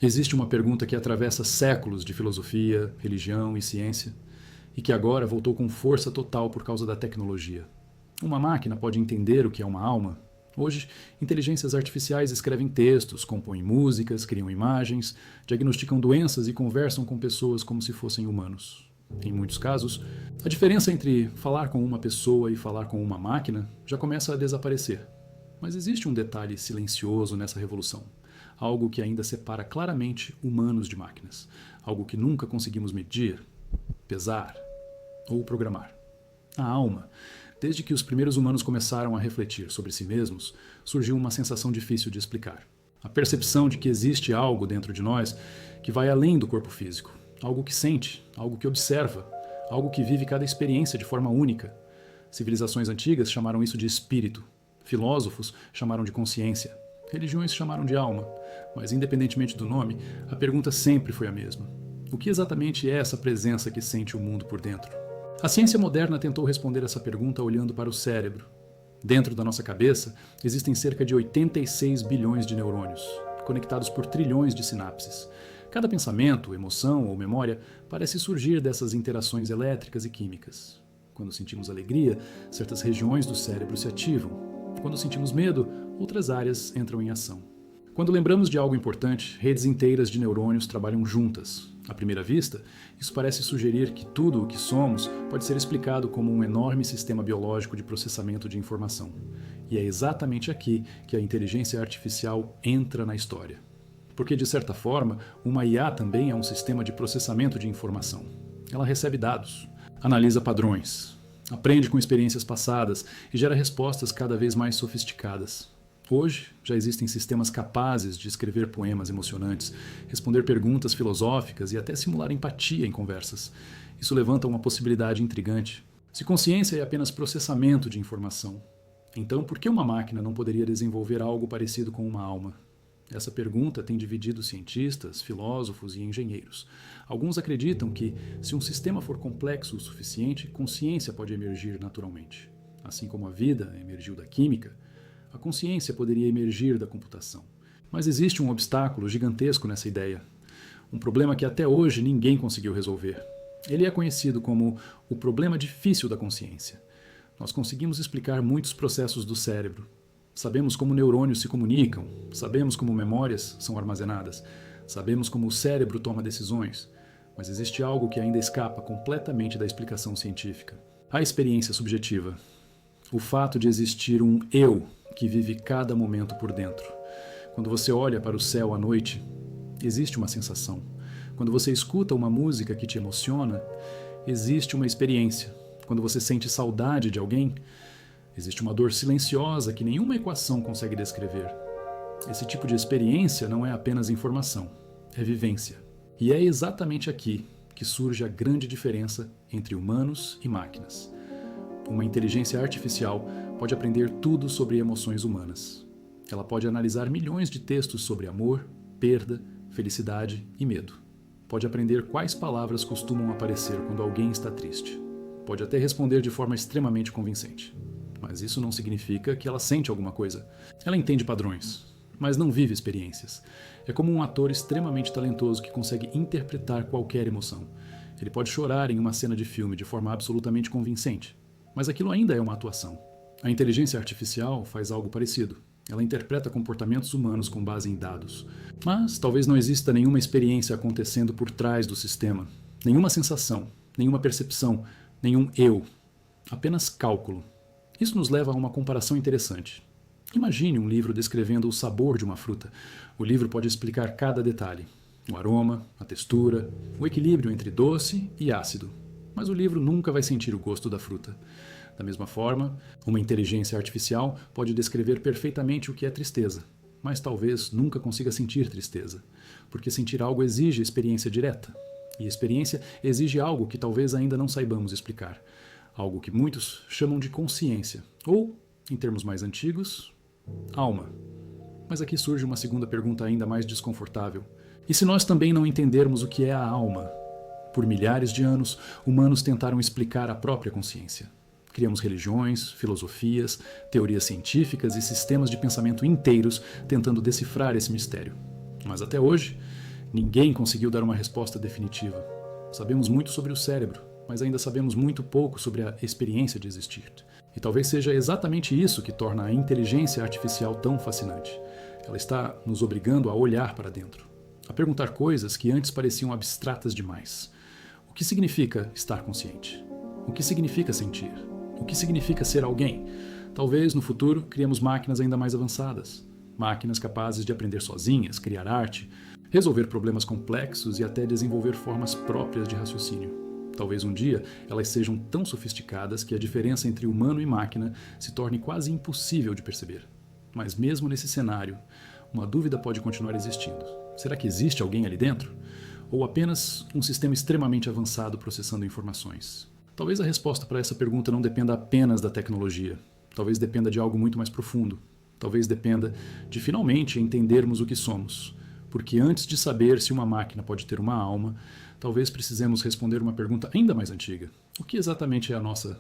Existe uma pergunta que atravessa séculos de filosofia, religião e ciência, e que agora voltou com força total por causa da tecnologia. Uma máquina pode entender o que é uma alma? Hoje, inteligências artificiais escrevem textos, compõem músicas, criam imagens, diagnosticam doenças e conversam com pessoas como se fossem humanos. Em muitos casos, a diferença entre falar com uma pessoa e falar com uma máquina já começa a desaparecer. Mas existe um detalhe silencioso nessa revolução. Algo que ainda separa claramente humanos de máquinas. Algo que nunca conseguimos medir, pesar ou programar. A alma. Desde que os primeiros humanos começaram a refletir sobre si mesmos, surgiu uma sensação difícil de explicar. A percepção de que existe algo dentro de nós que vai além do corpo físico. Algo que sente, algo que observa, algo que vive cada experiência de forma única. Civilizações antigas chamaram isso de espírito. Filósofos chamaram de consciência. Religiões chamaram de alma. Mas, independentemente do nome, a pergunta sempre foi a mesma. O que exatamente é essa presença que sente o mundo por dentro? A ciência moderna tentou responder essa pergunta olhando para o cérebro. Dentro da nossa cabeça, existem cerca de 86 bilhões de neurônios, conectados por trilhões de sinapses. Cada pensamento, emoção ou memória parece surgir dessas interações elétricas e químicas. Quando sentimos alegria, certas regiões do cérebro se ativam. Quando sentimos medo, outras áreas entram em ação. Quando lembramos de algo importante, redes inteiras de neurônios trabalham juntas. À primeira vista, isso parece sugerir que tudo o que somos pode ser explicado como um enorme sistema biológico de processamento de informação. E é exatamente aqui que a inteligência artificial entra na história. Porque, de certa forma, uma IA também é um sistema de processamento de informação. Ela recebe dados, analisa padrões, aprende com experiências passadas e gera respostas cada vez mais sofisticadas. Hoje, já existem sistemas capazes de escrever poemas emocionantes, responder perguntas filosóficas e até simular empatia em conversas. Isso levanta uma possibilidade intrigante. Se consciência é apenas processamento de informação, então por que uma máquina não poderia desenvolver algo parecido com uma alma? Essa pergunta tem dividido cientistas, filósofos e engenheiros. Alguns acreditam que, se um sistema for complexo o suficiente, consciência pode emergir naturalmente. Assim como a vida emergiu da química, a consciência poderia emergir da computação. Mas existe um obstáculo gigantesco nessa ideia. Um problema que até hoje ninguém conseguiu resolver. Ele é conhecido como o problema difícil da consciência. Nós conseguimos explicar muitos processos do cérebro. Sabemos como neurônios se comunicam, sabemos como memórias são armazenadas, sabemos como o cérebro toma decisões, mas existe algo que ainda escapa completamente da explicação científica. A experiência subjetiva. O fato de existir um eu que vive cada momento por dentro. Quando você olha para o céu à noite, existe uma sensação. Quando você escuta uma música que te emociona, existe uma experiência. Quando você sente saudade de alguém, existe uma dor silenciosa que nenhuma equação consegue descrever. Esse tipo de experiência não é apenas informação, é vivência. E é exatamente aqui que surge a grande diferença entre humanos e máquinas. Uma inteligência artificial pode aprender tudo sobre emoções humanas. Ela pode analisar milhões de textos sobre amor, perda, felicidade e medo. Pode aprender quais palavras costumam aparecer quando alguém está triste. Pode até responder de forma extremamente convincente. Mas isso não significa que ela sente alguma coisa. Ela entende padrões, mas não vive experiências. É como um ator extremamente talentoso que consegue interpretar qualquer emoção. Ele pode chorar em uma cena de filme de forma absolutamente convincente, mas aquilo ainda é uma atuação. A inteligência artificial faz algo parecido. Ela interpreta comportamentos humanos com base em dados. Mas talvez não exista nenhuma experiência acontecendo por trás do sistema. Nenhuma sensação, nenhuma percepção, nenhum eu. Apenas cálculo. Isso nos leva a uma comparação interessante. Imagine um livro descrevendo o sabor de uma fruta. O livro pode explicar cada detalhe. O aroma, a textura, o equilíbrio entre doce e ácido. Mas o livro nunca vai sentir o gosto da fruta. Da mesma forma, uma inteligência artificial pode descrever perfeitamente o que é tristeza, mas talvez nunca consiga sentir tristeza, porque sentir algo exige experiência direta. E experiência exige algo que talvez ainda não saibamos explicar. Algo que muitos chamam de consciência, ou, em termos mais antigos, alma. Mas aqui surge uma segunda pergunta ainda mais desconfortável. E se nós também não entendermos o que é a alma? Por milhares de anos, humanos tentaram explicar a própria consciência. Criamos religiões, filosofias, teorias científicas e sistemas de pensamento inteiros tentando decifrar esse mistério. Mas até hoje, Ninguém conseguiu dar uma resposta definitiva. Sabemos muito sobre o cérebro, mas ainda sabemos muito pouco sobre a experiência de existir. E talvez seja exatamente isso que torna a inteligência artificial tão fascinante. Ela está nos obrigando a olhar para dentro, a perguntar coisas que antes pareciam abstratas demais. O que significa estar consciente? O que significa sentir? O que significa ser alguém? Talvez, no futuro, criemos máquinas ainda mais avançadas. Máquinas capazes de aprender sozinhas, criar arte, resolver problemas complexos e até desenvolver formas próprias de raciocínio. Talvez um dia elas sejam tão sofisticadas que a diferença entre humano e máquina se torne quase impossível de perceber. Mas mesmo nesse cenário, uma dúvida pode continuar existindo. Será que existe alguém ali dentro? Ou apenas um sistema extremamente avançado processando informações? Talvez a resposta para essa pergunta não dependa apenas da tecnologia. Talvez dependa de algo muito mais profundo. Talvez dependa de finalmente entendermos o que somos. Porque antes de saber se uma máquina pode ter uma alma, talvez precisemos responder uma pergunta ainda mais antiga. O que exatamente é a nossa